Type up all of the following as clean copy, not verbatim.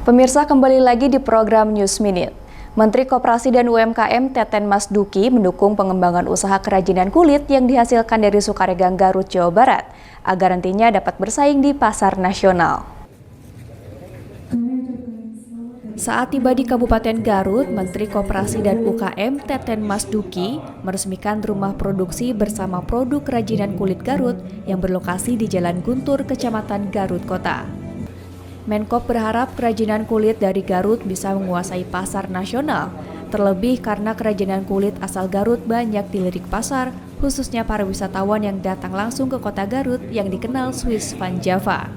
Pemirsa, kembali lagi di program News Minute. Menteri Koperasi dan UMKM Teten Mas Duki mendukung pengembangan usaha kerajinan kulit yang dihasilkan dari Sukaregang, Garut, Jawa Barat, agar nantinya dapat bersaing di pasar nasional. Saat tiba di Kabupaten Garut, Menteri Koperasi dan UKM Teten Mas Duki meresmikan rumah produksi bersama produk kerajinan kulit Garut yang berlokasi di Jalan Guntur, Kecamatan Garut Kota. Menkop berharap kerajinan kulit dari Garut bisa menguasai pasar nasional, terlebih karena kerajinan kulit asal Garut banyak dilirik pasar, khususnya para wisatawan yang datang langsung ke kota Garut yang dikenal Swiss Van Java.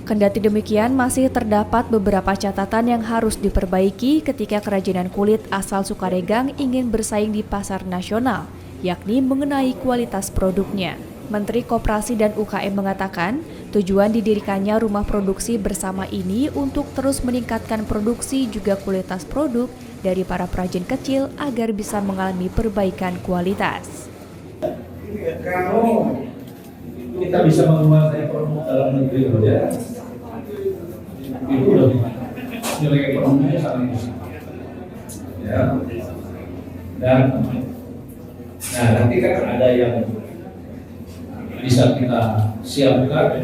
Kendati demikian, masih terdapat beberapa catatan yang harus diperbaiki ketika kerajinan kulit asal Sukaregang ingin bersaing di pasar nasional, yakni mengenai kualitas produknya. Menteri Koperasi dan UKM mengatakan, tujuan didirikannya rumah produksi bersama ini untuk terus meningkatkan produksi juga kualitas produk dari para perajin kecil agar bisa mengalami perbaikan kualitas. Kalau kita bisa menguasai produk dalam negeri saja, itu udah nilai ekonominya sangat besar. Ya. Dan nanti kan ada yang bisa kita siapkan,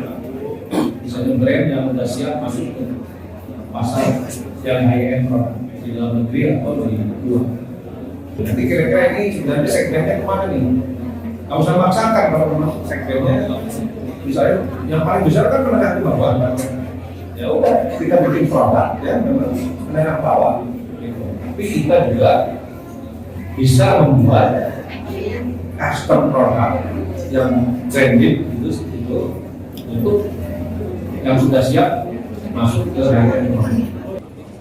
misalnya brand yang sudah siap masuk ke pasar yang high-end di dalam negeri atau di luar. Nanti kira-kira ini sebenarnya segmennya kemana nih? Nggak usah maksakan kalau masuk segmennya. Misalnya yang paling besar kan menengah ke bawah. Ya udah, kita bikin produk ya memang menengah bawah. Gitu. Tapi kita juga bisa membuat custom produk yang branded itu untuk yang sudah siap masuk ke high-end.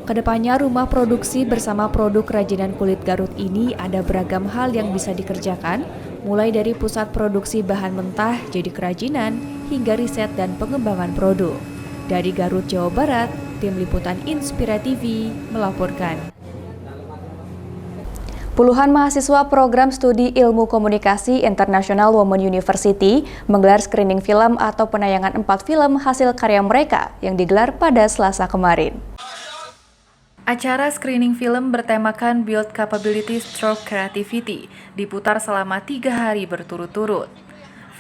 Kedepannya, rumah produksi bersama produk kerajinan kulit Garut ini ada beragam hal yang bisa dikerjakan, mulai dari pusat produksi bahan mentah jadi kerajinan, hingga riset dan pengembangan produk. Dari Garut, Jawa Barat, Tim Liputan Inspira TV melaporkan. Puluhan mahasiswa program studi Ilmu Komunikasi International Women University menggelar screening film atau penayangan 4 film hasil karya mereka yang digelar pada Selasa kemarin. Acara screening film bertemakan Build Capability Stroke Creativity diputar selama 3 hari berturut-turut.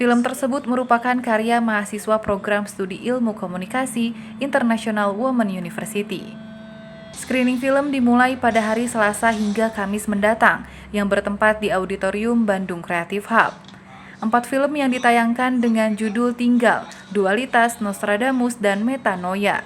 Film tersebut merupakan karya mahasiswa program studi Ilmu Komunikasi International Women University. Screening film dimulai pada hari Selasa hingga Kamis mendatang yang bertempat di Auditorium Bandung Creative Hub. 4 film yang ditayangkan dengan judul Tinggal, Dualitas, Nostradamus, dan Metanoia.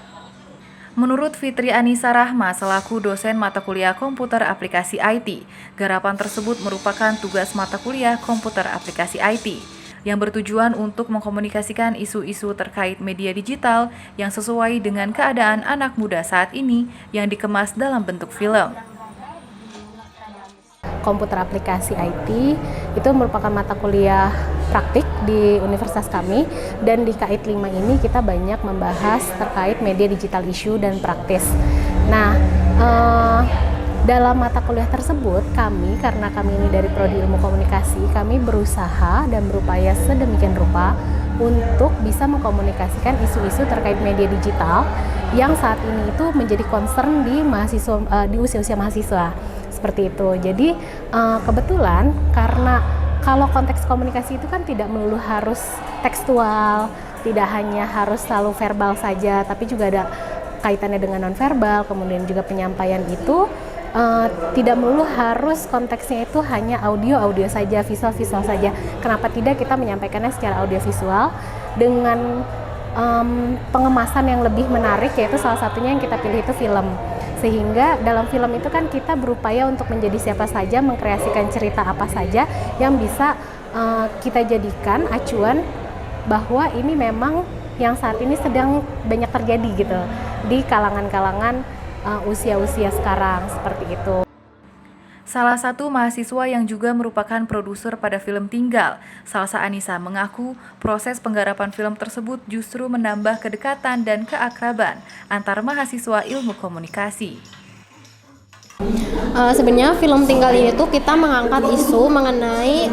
Menurut Fitri Anissa Rahma selaku dosen mata kuliah komputer aplikasi IT, garapan tersebut merupakan tugas mata kuliah komputer aplikasi IT yang bertujuan untuk mengkomunikasikan isu-isu terkait media digital yang sesuai dengan keadaan anak muda saat ini yang dikemas dalam bentuk film. Komputer aplikasi IT itu merupakan mata kuliah praktik di universitas kami, dan di KIT 5 ini kita banyak membahas terkait media digital issue dan praktis. Nah, dalam mata kuliah tersebut karena kami ini dari Prodi Ilmu Komunikasi, kami berusaha dan berupaya sedemikian rupa untuk bisa mengkomunikasikan isu-isu terkait media digital yang saat ini itu menjadi concern di mahasiswa, di usia-usia mahasiswa seperti itu. Jadi kebetulan karena kalau konteks komunikasi itu kan tidak melulu harus tekstual, tidak hanya harus selalu verbal saja, tapi juga ada kaitannya dengan nonverbal, kemudian juga penyampaian itu tidak melulu harus konteksnya itu hanya audio saja, visual saja. Kenapa tidak kita menyampaikannya secara audiovisual dengan pengemasan yang lebih menarik, yaitu salah satunya yang kita pilih itu film. Sehingga dalam film itu kan kita berupaya untuk menjadi siapa saja, mengkreasikan cerita apa saja yang bisa kita jadikan acuan bahwa ini memang yang saat ini sedang banyak terjadi gitu di kalangan-kalangan usia-usia sekarang, seperti itu. Salah satu mahasiswa yang juga merupakan produser pada film Tinggal, Salsa Anissa, mengaku proses penggarapan film tersebut justru menambah kedekatan dan keakraban antar mahasiswa ilmu komunikasi. Sebenarnya film Tinggal ini tuh kita mengangkat isu mengenai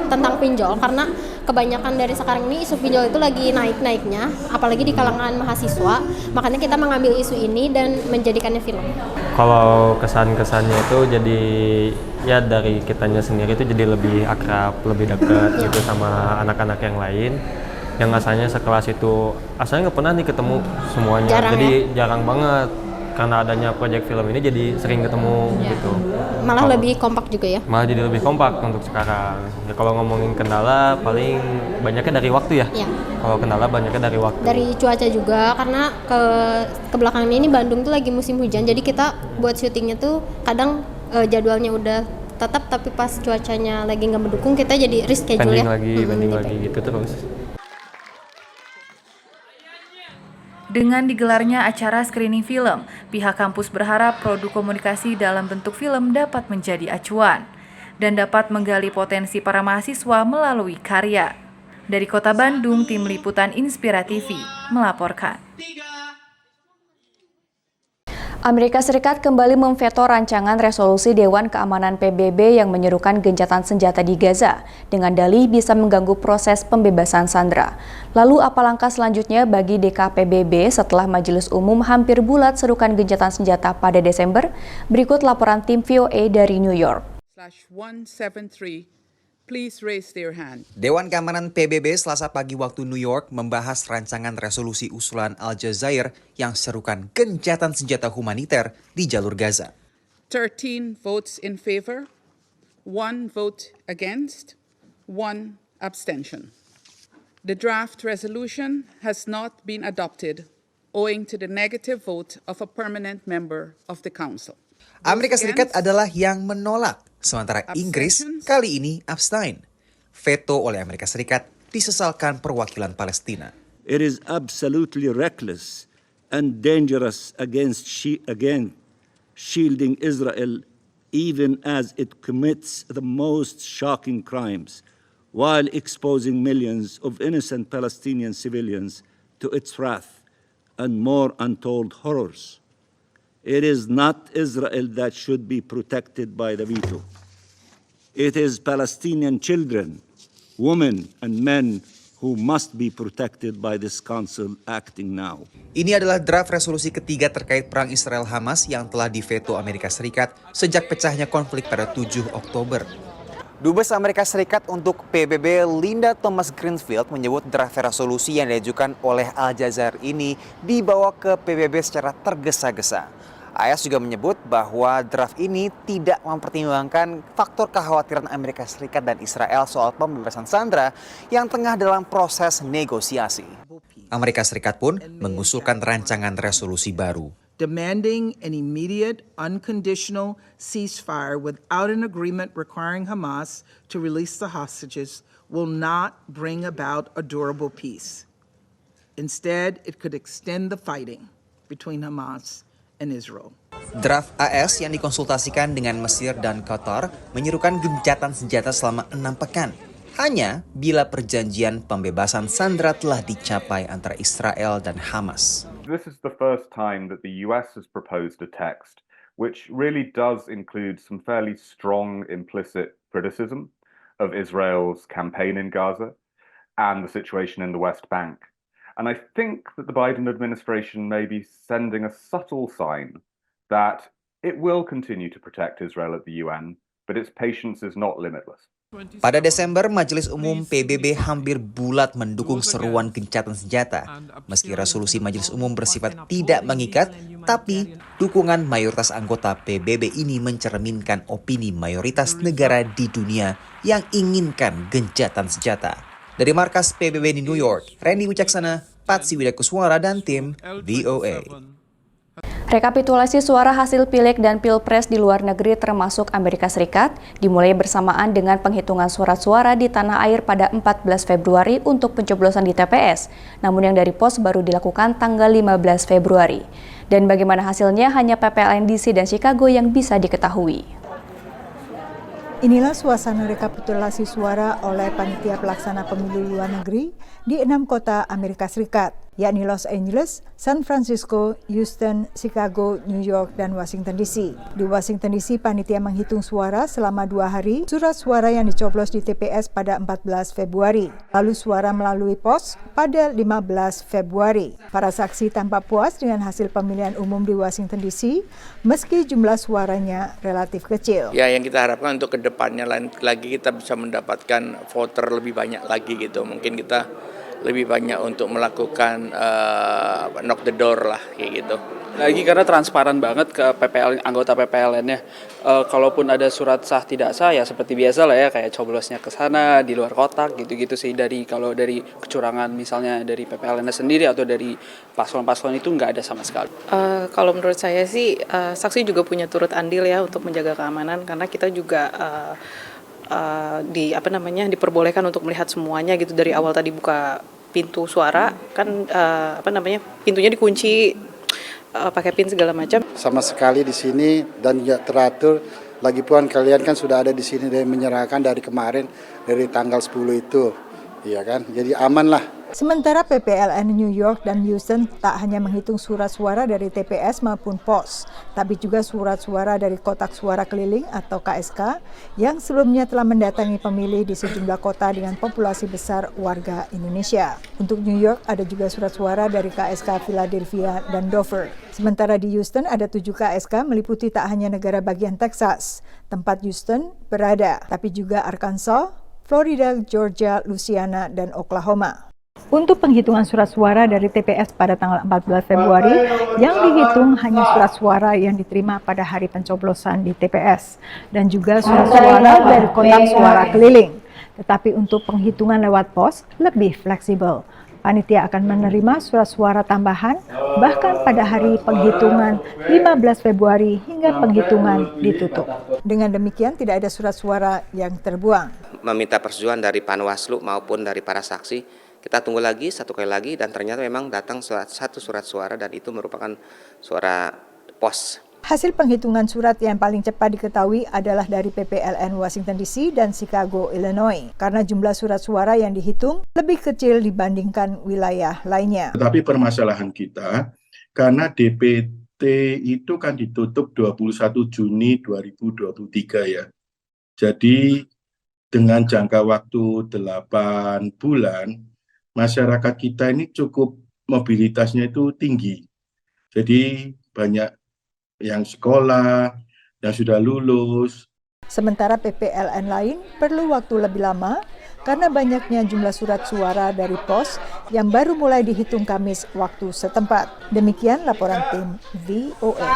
tentang pinjol, karena kebanyakan dari sekarang ini isu pinjol itu lagi naik-naiknya, apalagi di kalangan mahasiswa. Makanya kita mengambil isu ini dan menjadikannya film. Kalau kesan-kesannya itu jadi ya dari kitanya sendiri itu jadi lebih akrab, lebih dekat gitu sama anak-anak yang lain. Yang asalnya sekelas itu asalnya nggak pernah nih ketemu semuanya. Jarang, jadi jarang banget. Karena adanya proyek film ini jadi sering ketemu gitu. Malah lebih kompak juga ya. Malah jadi lebih kompak untuk sekarang. Ya kalau ngomongin kendala paling banyaknya dari waktu ya. Iya. Kalau kendala banyaknya dari waktu. Dari cuaca juga, karena ke belakang ini Bandung tuh lagi musim hujan. Jadi kita buat syutingnya tuh kadang jadwalnya udah tetap, tapi pas cuacanya lagi nggak mendukung kita jadi reschedule ya. Pending lagi gitu terus. Dengan digelarnya acara screening film, pihak kampus berharap produk komunikasi dalam bentuk film dapat menjadi acuan dan dapat menggali potensi para mahasiswa melalui karya. Dari Kota Bandung, Tim Liputan Inspira TV melaporkan. Amerika Serikat kembali memveto rancangan resolusi Dewan Keamanan PBB yang menyerukan gencatan senjata di Gaza dengan dalih bisa mengganggu proses pembebasan sandera. Lalu apa langkah selanjutnya bagi DKPBB setelah Majelis Umum hampir bulat serukan gencatan senjata pada Desember? Berikut laporan tim VOA dari New York. Please raise their hand. Dewan Keamanan PBB Selasa pagi waktu New York membahas rancangan resolusi usulan Aljazair yang serukan gencatan senjata humaniter di jalur Gaza. 13 votes in favor, 1 vote against, 1 abstention. The draft resolution has not been adopted owing to the negative vote of a permanent member of the council. Amerika Serikat adalah yang menolak, sementara Inggris kali ini abstain. Veto oleh Amerika Serikat disesalkan perwakilan Palestina. It is absolutely reckless and dangerous against shielding Israel even as it commits the most shocking crimes while exposing millions of innocent Palestinian civilians to its wrath and more untold horrors. It is not Israel that should be protected by the veto. It is Palestinian children, women, and men who must be protected by this council acting now. Ini adalah draft resolusi ketiga terkait perang Israel-Hamas yang telah diveto Amerika Serikat sejak pecahnya konflik pada 7 Oktober. Dubes Amerika Serikat untuk PBB Linda Thomas-Greenfield menyebut draft resolusi yang diajukan oleh Aljazair ini dibawa ke PBB secara tergesa-gesa. AS juga menyebut bahwa draft ini tidak mempertimbangkan faktor kekhawatiran Amerika Serikat dan Israel soal pembebasan sandera yang tengah dalam proses negosiasi. Amerika Serikat pun mengusulkan rancangan resolusi baru. Demanding an immediate, unconditional ceasefire without an agreement requiring Hamas to release the hostages will not bring about a durable peace. Instead, it could extend the fighting between Hamas and Israel. Draft AS yang dikonsultasikan dengan Mesir dan Qatar menyerukan gencatan senjata selama 6 pekan. Hanya bila perjanjian pembebasan sandera telah dicapai antara Israel dan Hamas. This is the first time that the US has proposed a text which really does include some fairly strong implicit criticism of Israel's campaign in Gaza and the situation in the West Bank. And I think that the Biden administration may be sending a subtle sign that it will continue to protect Israel at the UN, but its patience is not limitless. Pada Desember, Majelis Umum PBB hampir bulat mendukung seruan gencatan senjata. Meski resolusi Majelis Umum bersifat tidak mengikat, tapi dukungan mayoritas anggota PBB ini mencerminkan opini mayoritas negara di dunia yang inginkan gencatan senjata. Dari markas PBB di New York, Randy Wicaksana, Patsy Widakuswara, dan tim VOA. Rekapitulasi suara hasil pileg dan pilpres di luar negeri termasuk Amerika Serikat dimulai bersamaan dengan penghitungan surat-suara di tanah air pada 14 Februari untuk pencoblosan di TPS, namun yang dari pos baru dilakukan tanggal 15 Februari. Dan bagaimana hasilnya hanya PPLN DC dan Chicago yang bisa diketahui. Inilah suasana rekapitulasi suara oleh Panitia Pelaksana Pemilu Luar Negeri di 6 kota Amerika Serikat. yakni Los Angeles, San Francisco, Houston, Chicago, New York, dan Washington DC. Di Washington DC, panitia menghitung suara selama 2 hari, surat suara yang dicoblos di TPS pada 14 Februari, lalu suara melalui pos pada 15 Februari. Para saksi tampak puas dengan hasil pemilihan umum di Washington DC, meski jumlah suaranya relatif kecil. Ya, yang kita harapkan untuk kedepannya lagi kita bisa mendapatkan voter lebih banyak lagi gitu. Mungkin kita lebih banyak untuk melakukan knock the door lah kayak gitu. Lagi karena transparan banget ke PPL, anggota PPLN-nya. Kalaupun ada surat sah tidak sah ya seperti biasa lah ya, kayak coblosnya ke sana di luar kotak gitu-gitu sih. Kalau dari kecurangan misalnya dari PPLN sendiri atau dari paslon-paslon itu nggak ada sama sekali. Kalau menurut saya sih saksi juga punya turut andil ya untuk menjaga keamanan, karena kita juga diperbolehkan untuk melihat semuanya gitu. Dari awal tadi buka pintu suara kan pintunya dikunci pakai pin segala macam. Sama sekali di sini dan juga teratur. Lagipun kalian kan sudah ada di sini dan menyerahkan dari kemarin dari tanggal 10 itu, iya kan? Jadi aman lah. Sementara PPLN New York dan Houston tak hanya menghitung surat suara dari TPS maupun pos, tapi juga surat suara dari kotak suara keliling atau KSK yang sebelumnya telah mendatangi pemilih di sejumlah kota dengan populasi besar warga Indonesia. Untuk New York ada juga surat suara dari KSK Philadelphia dan Dover. Sementara di Houston ada 7 KSK meliputi tak hanya negara bagian Texas, tempat Houston berada, tapi juga Arkansas, Florida, Georgia, Louisiana, dan Oklahoma. Untuk penghitungan surat suara dari TPS pada tanggal 14 Februari, yang dihitung hanya surat suara yang diterima pada hari pencoblosan di TPS, dan juga surat suara dari kotak suara keliling. Tetapi untuk penghitungan lewat pos lebih fleksibel. Panitia akan menerima surat suara tambahan bahkan pada hari penghitungan 15 Februari hingga penghitungan ditutup. Dengan demikian tidak ada surat suara yang terbuang. Meminta persetujuan dari Panwaslu maupun dari para saksi. Kita tunggu lagi satu kali lagi dan ternyata memang datang satu surat suara dan itu merupakan suara pos. Hasil penghitungan surat yang paling cepat diketahui adalah dari PPLN Washington DC dan Chicago, Illinois, karena jumlah surat suara yang dihitung lebih kecil dibandingkan wilayah lainnya. Tetapi permasalahan kita, karena DPT itu kan ditutup 21 Juni 2023 ya. Jadi dengan jangka waktu 8 bulan, masyarakat kita ini cukup mobilitasnya itu tinggi. Jadi banyak yang sekolah, yang sudah lulus. Sementara PPLN lain perlu waktu lebih lama karena banyaknya jumlah surat suara dari pos yang baru mulai dihitung Kamis waktu setempat. Demikian laporan tim VOA.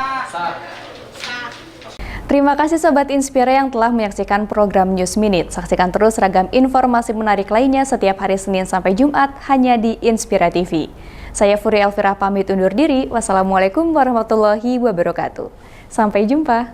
Terima kasih Sobat Inspira yang telah menyaksikan program News Minute. Saksikan terus ragam informasi menarik lainnya setiap hari Senin sampai Jumat hanya di Inspira TV. Saya Furi Elvira pamit undur diri. Wassalamualaikum warahmatullahi wabarakatuh. Sampai jumpa.